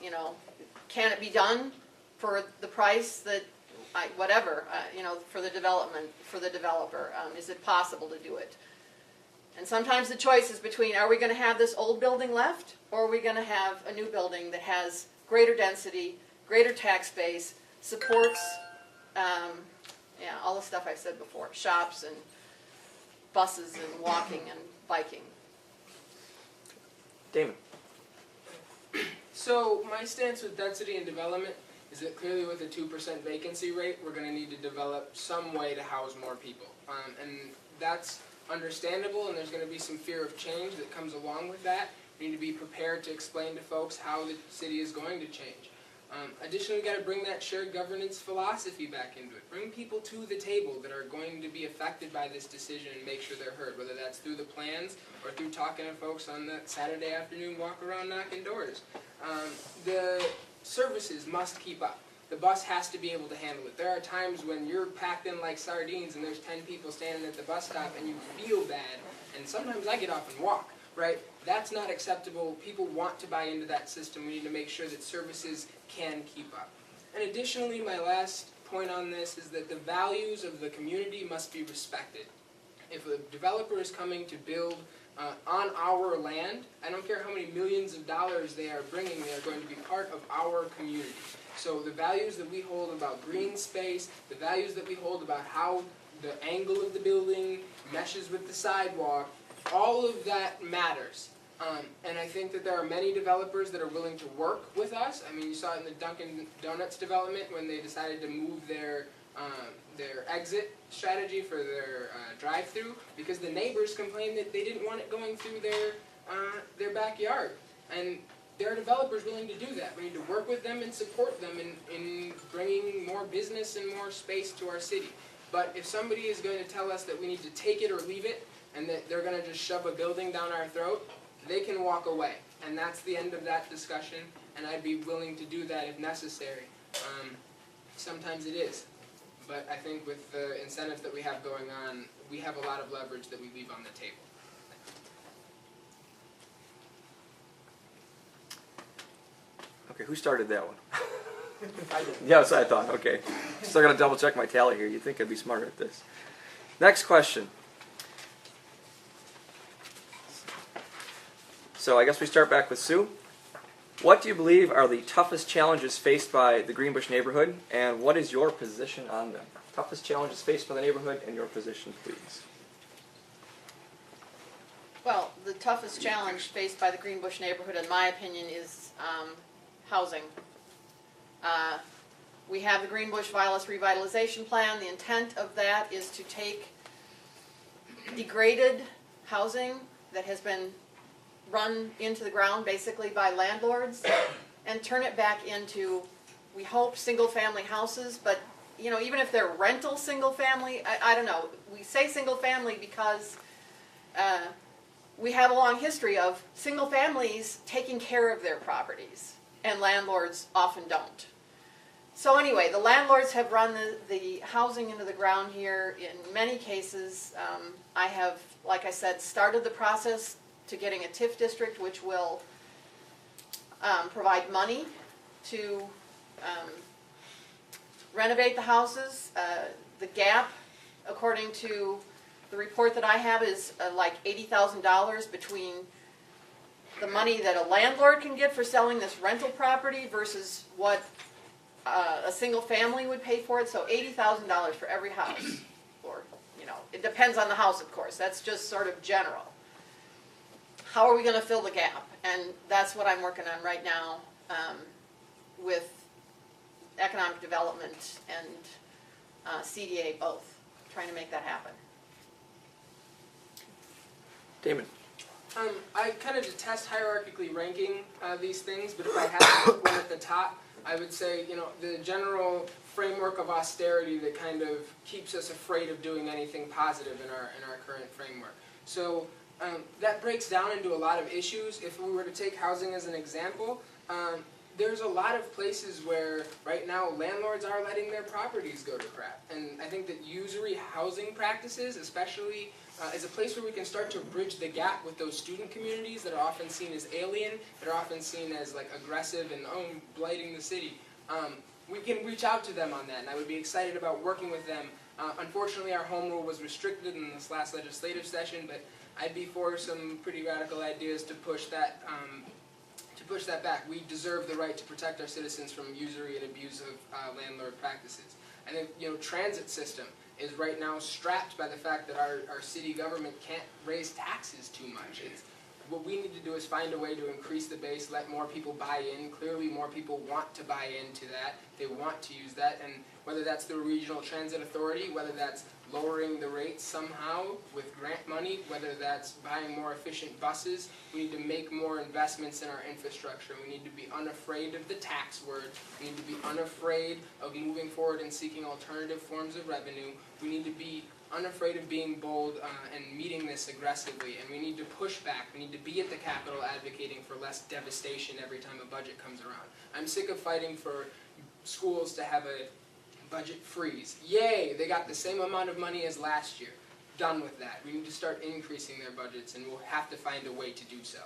Can it be done for the price that, for the development, for the developer? Is it possible to do it? And sometimes the choice is between, are we going to have this old building left, or are we going to have a new building that has greater density, greater tax base, supports, all the stuff I said before, shops and buses and walking and biking. Damon. So my stance with density and development is that clearly with a 2% vacancy rate, we're going to need to develop some way to house more people. And that's understandable, and there's going to be some fear of change that comes along with that. We need to be prepared to explain to folks how the city is going to change. Additionally, we've got to bring that shared governance philosophy back into it. Bring people to the table that are going to be affected by this decision and make sure they're heard, whether that's through the plans or through talking to folks on that Saturday afternoon walk around knocking doors. The services must keep up. The bus has to be able to handle it. There are times when you're packed in like sardines and there's 10 people standing at the bus stop and you feel bad, and sometimes I get off and walk, right? That's not acceptable. People want to buy into that system. We need to make sure that services can keep up. And additionally, my last point on this is that the values of the community must be respected. If a developer is coming to build on our land, I don't care how many millions of dollars they are bringing, they are going to be part of our community. So the values that we hold about green space, the values that we hold about how the angle of the building meshes with the sidewalk, all of that matters. And I think that there are many developers that are willing to work with us. I mean, you saw it in the Dunkin' Donuts development when they decided to move their exit strategy for their drive-through because the neighbors complained that they didn't want it going through their backyard. And there are developers willing to do that. We need to work with them and support them in bringing more business and more space to our city. But if somebody is going to tell us that we need to take it or leave it, and that they're going to just shove a building down our throat, they can walk away. And that's the end of that discussion, and I'd be willing to do that if necessary. Sometimes it is. But I think with the incentives that we have going on, we have a lot of leverage that we leave on the table. Okay, who started that one? I did. Yes, I thought. Okay. Still got to double check my tally here. You'd think I'd be smarter at this. Next question. So I guess we start back with Sue. What do you believe are the toughest challenges faced by the Greenbush neighborhood, and what is your position on them? Toughest challenges faced by the neighborhood and your position, please. Well, the toughest challenge faced by the Greenbush neighborhood, in my opinion, is housing. We have the Greenbush Revitalization Plan. The intent of that is to take degraded housing that has been run into the ground basically by landlords and turn it back into, we hope, single-family houses. But even if they're rental single-family, I don't know. We say single-family because we have a long history of single families taking care of their properties, and landlords often don't. So anyway, the landlords have run the housing into the ground here in many cases. I have, like I said, started the process to getting a TIF district, which will provide money to renovate the houses. The gap, according to the report that I have, is like $80,000 between the money that a landlord can get for selling this rental property versus what a single family would pay for it. So $80,000 for every house. Or, it depends on the house, of course. That's just sort of general. How are we going to fill the gap? And that's what I'm working on right now with economic development and CDA both, trying to make that happen. Damon. I kind of detest hierarchically ranking these things, but if I had to put one at the top, I would say, the general framework of austerity that kind of keeps us afraid of doing anything positive in our current framework. So that breaks down into a lot of issues. If we were to take housing as an example, there's a lot of places where right now landlords are letting their properties go to crap. And I think that usury housing practices, especially, is a place where we can start to bridge the gap with those student communities that are often seen as alien, that are often seen as like aggressive and blighting the city. We can reach out to them on that, and I would be excited about working with them. Unfortunately, our home rule was restricted in this last legislative session, but I'd be for some pretty radical ideas to push that back. We deserve the right to protect our citizens from usury and abusive landlord practices. I think, transit system is right now strapped by the fact that our city government can't raise taxes too much. What we need to do is find a way to increase the base, let more people buy in. Clearly more people want to buy into that. They want to use that, and whether that's the regional transit authority, whether that's lowering the rates somehow with grant money, whether that's buying more efficient buses, we need to make more investments in our infrastructure. We need to be unafraid of the tax word. We need to be unafraid of moving forward and seeking alternative forms of revenue. We need to be unafraid of being bold and meeting this aggressively, and we need to push back. We need to be at the Capitol advocating for less devastation every time a budget comes around. I'm sick of fighting for schools to have a budget freeze. Yay, they got the same amount of money as last year. Done with that. We need to start increasing their budgets, and we'll have to find a way to do so.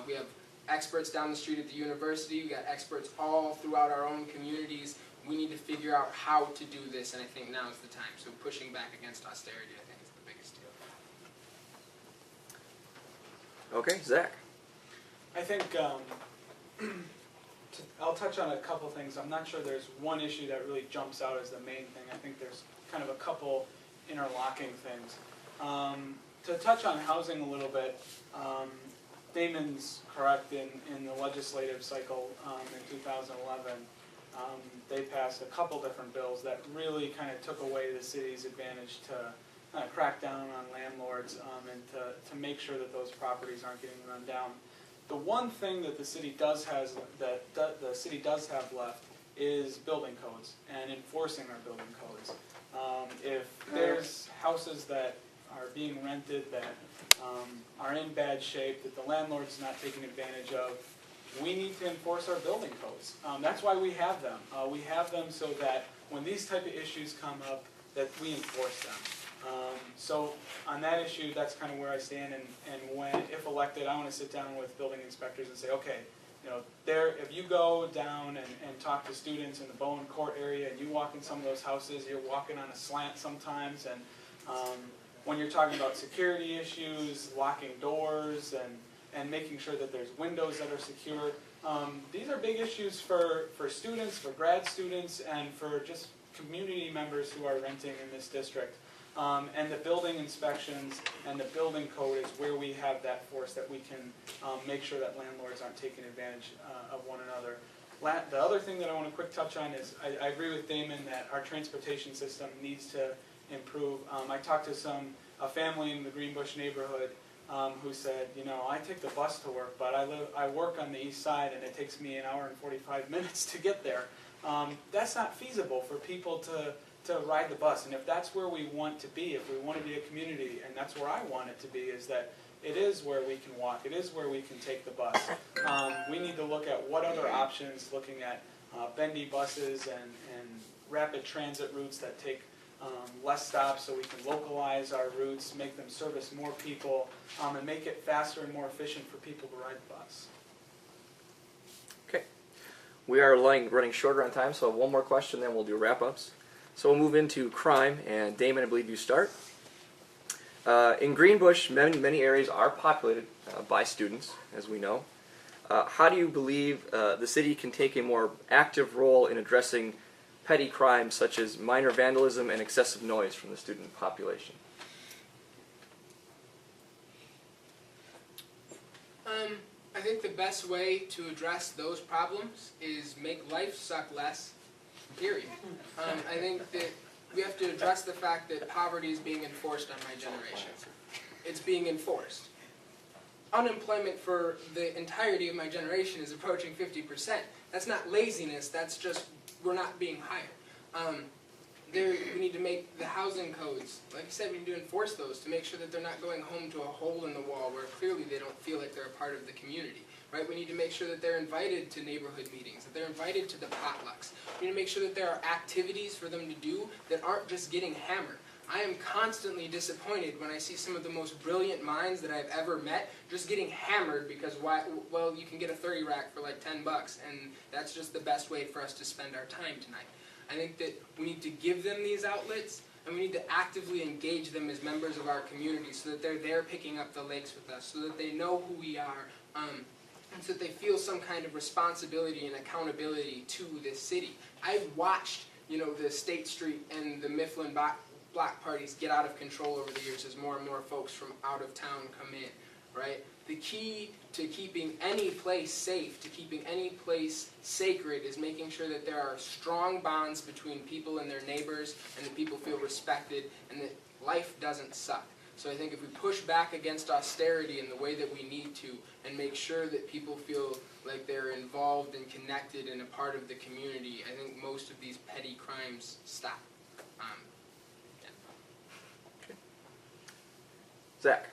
We have experts down the street at the university. We got experts all throughout our own communities. We need to figure out how to do this, and I think now is the time. So pushing back against austerity, I think, is the biggest deal. Okay, Zach. I think I'll touch on a couple things. I'm not sure there's one issue that really jumps out as the main thing. I think there's kind of a couple interlocking things. To touch on housing a little bit, Damon's correct in the legislative cycle in 2011. They passed a couple different bills that really kind of took away the city's advantage to kind of crack down on landlords and to make sure that those properties aren't getting run down. The one thing that the city does have left is building codes and enforcing our building codes. If there's houses that are being rented that are in bad shape, that the landlord's not taking advantage of, we need to enforce our building codes. That's why we have them. We have them so that when these type of issues come up, that we enforce them. So on that issue, that's kind of where I stand. And if elected, I want to sit down with building inspectors and say, okay, if you go down and talk to students in the Bowen Court area, and you walk in some of those houses, you're walking on a slant sometimes, and when you're talking about security issues, locking doors, and making sure that there's windows that are secure. These are big issues for students, for grad students, and for just community members who are renting in this district. And the building inspections and the building code is where we have that force that we can make sure that landlords aren't taking advantage of one another. The other thing that I want to quick touch on is I agree with Damon that our transportation system needs to improve. I talked to a family in the Greenbush neighborhood who said, I take the bus to work, but I work on the east side and it takes me an hour and 45 minutes to get there. That's not feasible for people to ride the bus. And if that's where we want to be, if we want to be a community, and that's where I want it to be, is that it is where we can walk, it is where we can take the bus. We need to look at what other options, looking at bendy buses and rapid transit routes that take less stops, so we can localize our routes, make them service more people, and make it faster and more efficient for people to ride the bus. Okay. We are running shorter on time, so one more question, then we'll do wrap-ups. So we'll move into crime, and Damon, I believe you start. In Greenbush, many areas are populated by students, as we know. How do you believe the city can take a more active role in addressing petty crimes such as minor vandalism and excessive noise from the student population? I think the best way to address those problems is make life suck less, period. I think that we have to address the fact that poverty is being enforced on my generation. It's being enforced. Unemployment for the entirety of my generation is approaching 50%. That's not laziness, that's just we're not being hired. We need to make the housing codes, like I said, we need to enforce those to make sure that they're not going home to a hole in the wall where clearly they don't feel like they're a part of the community, right? We need to make sure that they're invited to neighborhood meetings, that they're invited to the potlucks. We need to make sure that there are activities for them to do that aren't just getting hammered. I am constantly disappointed when I see some of the most brilliant minds that I've ever met just getting hammered because, well, you can get a 30 rack for like $10 and that's just the best way for us to spend our time tonight. I think that we need to give them these outlets and we need to actively engage them as members of our community so that they're there picking up the lakes with us, so that they know who we are, and so that they feel some kind of responsibility and accountability to this city. I've watched, the State Street and the Mifflin block parties get out of control over the years as more and more folks from out of town come in, right? The key to keeping any place safe, to keeping any place sacred, is making sure that there are strong bonds between people and their neighbors, and that people feel respected, and that life doesn't suck. So I think if we push back against austerity in the way that we need to, and make sure that people feel like they're involved and connected and a part of the community, I think most of these petty crimes stop. Zach.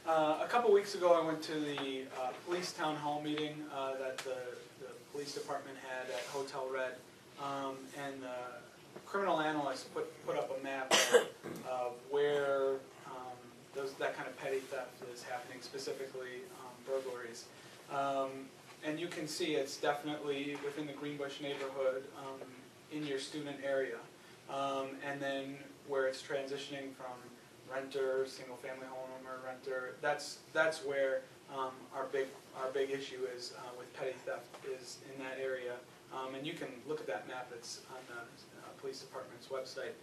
A couple weeks ago, I went to the police town hall meeting that the police department had at Hotel Red, and the criminal analyst put up a map of where that kind of petty theft is happening, specifically burglaries. And you can see it's definitely within the Greenbush neighborhood in your student area, and then where it's transitioning from renter, single-family homeowner, renter. That's where our big issue is with petty theft, is in that area. And you can look at that map. It's on the police department's website.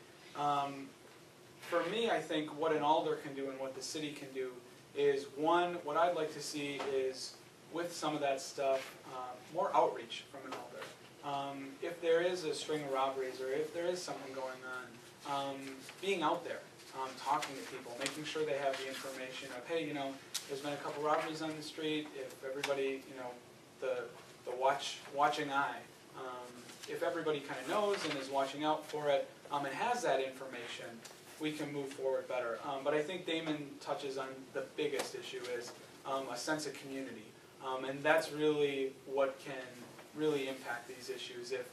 For me, I think what an alder can do and what the city can do is, one, what I'd like to see is, with some of that stuff, more outreach from an alder. If there is a string of robberies, or if there is something going on, being out there. Talking to people, making sure they have the information of, hey, there's been a couple robberies on the street. If everybody, the watching eye, if everybody kind of knows and is watching out for it, and has that information, we can move forward better. But I think Damon touches on the biggest issue is a sense of community, and that's really what can really impact these issues. If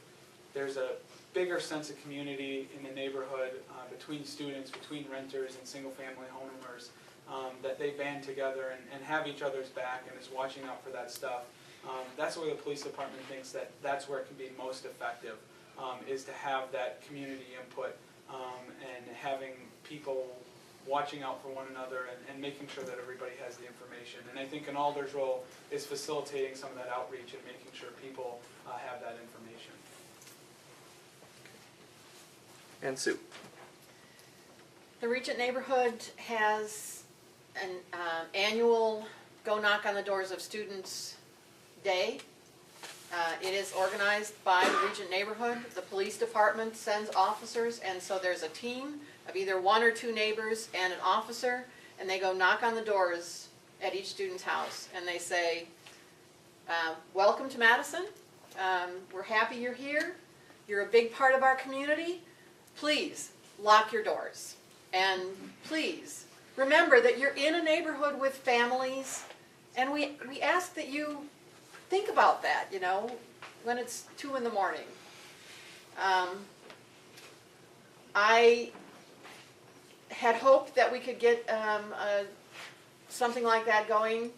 there's a bigger sense of community in the neighborhood between students, between renters and single-family homeowners, that they band together and have each other's back and is watching out for that stuff. That's where the police department thinks that's where it can be most effective, is to have that community input and having people watching out for one another and making sure that everybody has the information. And I think an alder's role is facilitating some of that outreach and making sure people have that information. And Sue. The Regent neighborhood has an annual Go Knock on the Doors of Students Day. It is organized by the Regent neighborhood. The police department sends officers, and so there's a team of either one or two neighbors and an officer, and they go knock on the doors at each student's house, and they say, welcome to Madison. We're happy you're here. You're a big part of our community. Please lock your doors, and please remember that you're in a neighborhood with families, and we ask that you think about that, when it's 2 in the morning. I had hoped that we could get something like that going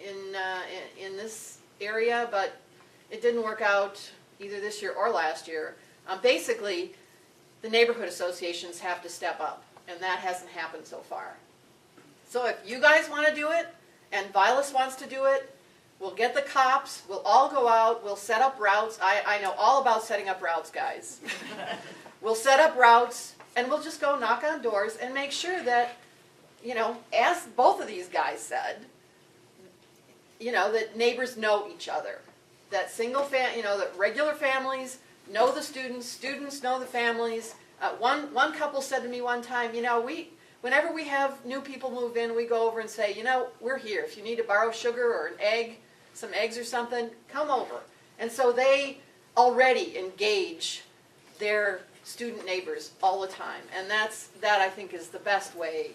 in this area, but it didn't work out either this year or last year. Basically, the neighborhood associations have to step up, and that hasn't happened so far. So if you guys want to do it, and Vilas wants to do it, we'll get the cops, we'll all go out, we'll set up routes. I know all about setting up routes, guys. We'll set up routes, and we'll just go knock on doors and make sure that, as both of these guys said, that neighbors know each other. That that regular families know the students, students know the families. One couple said to me one time, whenever we have new people move in, we go over and say, we're here. If you need to borrow sugar or an egg, some eggs or something, come over. And so they already engage their student neighbors all the time. And that I think is the best way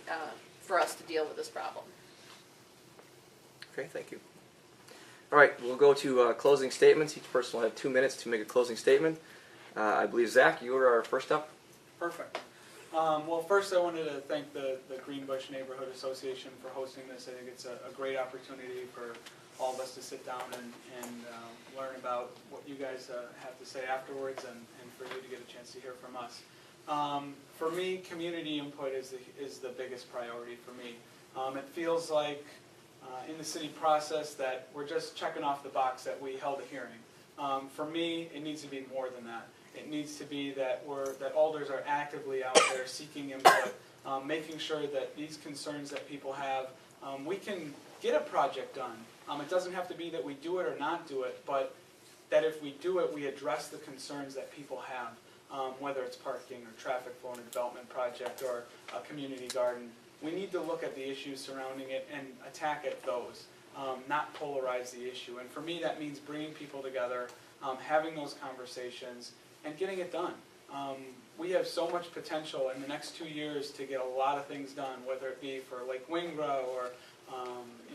for us to deal with this problem. Okay, thank you. All right, we'll go to closing statements. Each person will have 2 minutes to make a closing statement. I believe, Zach, you are our first up. Perfect. Well, first I wanted to thank the Greenbush Neighborhood Association for hosting this. I think it's a great opportunity for all of us to sit down and learn about what you guys have to say afterwards, and for you to get a chance to hear from us. For me, community input is the biggest priority for me. It feels like in the city process that we're just checking off the box that we held a hearing. For me, it needs to be more than that. It needs to be that alders are actively out there seeking input, making sure that these concerns that people have, we can get a project done. It doesn't have to be that we do it or not do it, but that if we do it, we address the concerns that people have, whether it's parking or traffic flow in a development project or a community garden. We need to look at the issues surrounding it and attack at those, not polarize the issue. And for me, that means bringing people together, having those conversations, and getting it done. We have so much potential in the next 2 years to get a lot of things done, whether it be for Lake Wingra or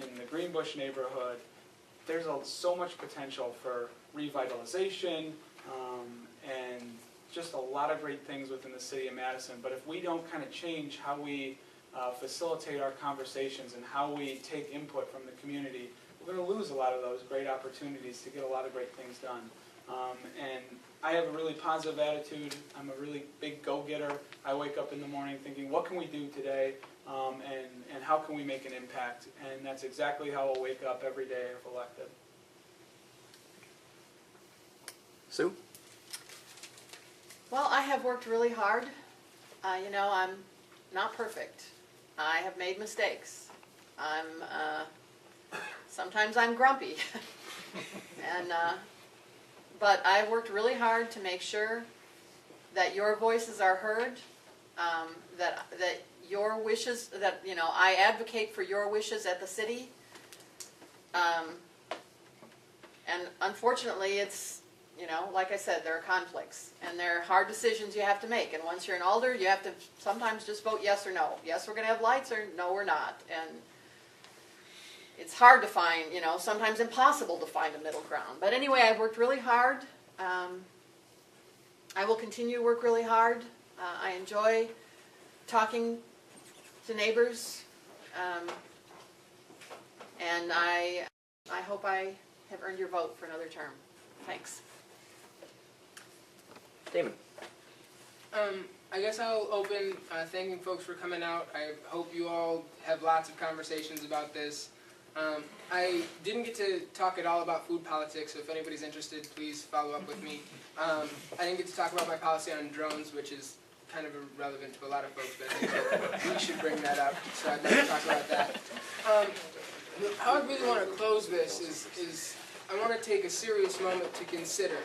in the Greenbush neighborhood. There's so much potential for revitalization and just a lot of great things within the city of Madison. But if we don't kind of change how we facilitate our conversations and how we take input from the community, we're going to lose a lot of those great opportunities to get a lot of great things done. And I have a really positive attitude. I'm a really big go-getter. I wake up in the morning thinking, what can we do today, and how can we make an impact? And that's exactly how I'll wake up every day if elected. Sue? Well, I have worked really hard. You know, I'm not perfect. I have made mistakes. Sometimes I'm grumpy. But I worked really hard to make sure that your voices are heard, that your wishes, that, you know, I advocate for your wishes at the city. And unfortunately, it's, you know, like I said, there are conflicts, and there are hard decisions you have to make. And once you're an alder, you have to sometimes just vote yes or no. Yes, we're going to have lights, or no, we're not. And it's hard to find, you know, sometimes impossible to find a middle ground. But anyway, I've worked really hard. I will continue to work really hard. I enjoy talking to neighbors. And I hope I have earned your vote for another term. Thanks. Damon? I guess I'll open thanking folks for coming out. I hope you all have lots of conversations about this. I didn't get to talk at all about food politics, so if anybody's interested, please follow up with me. I didn't get to talk about my policy on drones, which is kind of irrelevant to a lot of folks, but I think we should bring that up, so I'd like to talk about that. How I really want to close this is I want to take a serious moment to consider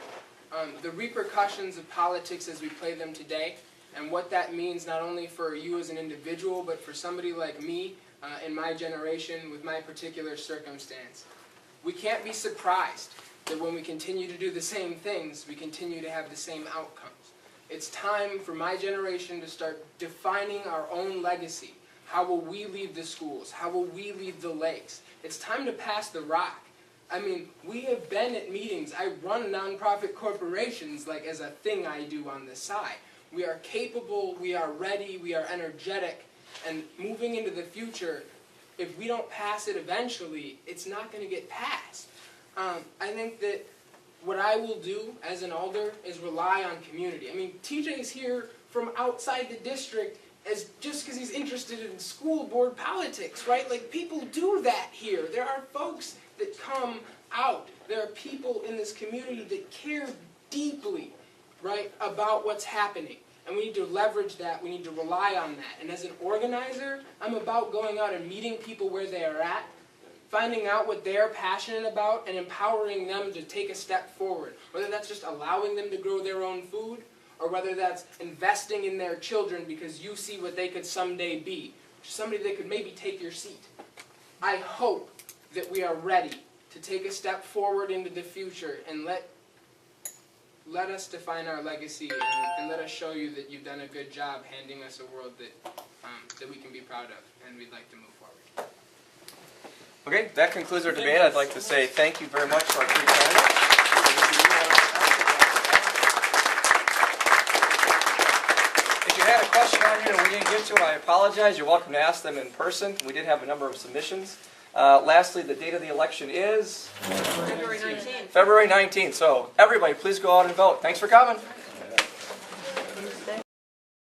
the repercussions of politics as we play them today, and what that means not only for you as an individual, but for somebody like me in my generation with my particular circumstance. We can't be surprised that when we continue to do the same things, we continue to have the same outcomes. It's time for my generation to start defining our own legacy. How will we leave the schools? How will we leave the lakes? It's time to pass the rock. I mean, we have been at meetings. I run nonprofit corporations like as a thing I do on the side. We are capable, we are ready, we are energetic, and moving into the future, if we don't pass it eventually, it's not going to get passed. I think that what I will do as an alder is rely on community. I mean, TJ's here from outside the district as just because he's interested in school board politics, right? Like, people do that here. There are folks that come out. There are people in this community that care deeply, right, about what's happening. And we need to leverage that. We need to rely on that. And as an organizer, I'm about going out and meeting people where they are at, finding out what they're passionate about, and empowering them to take a step forward. Whether that's just allowing them to grow their own food, or whether that's investing in their children because you see what they could someday be. Somebody that could maybe take your seat. I hope that we are ready to take a step forward into the future and let let us define our legacy and let us show you that you've done a good job handing us a world that we can be proud of, and we'd like to move forward. Okay, that concludes our debate. I'd like to say thank you very much to our three candidates. If you had a question on here and we didn't get to it, I apologize. You're welcome to ask them in person. We did have a number of submissions. Lastly, the date of the election is February 19th. February 19th. So everybody, please go out and vote. Thanks for coming.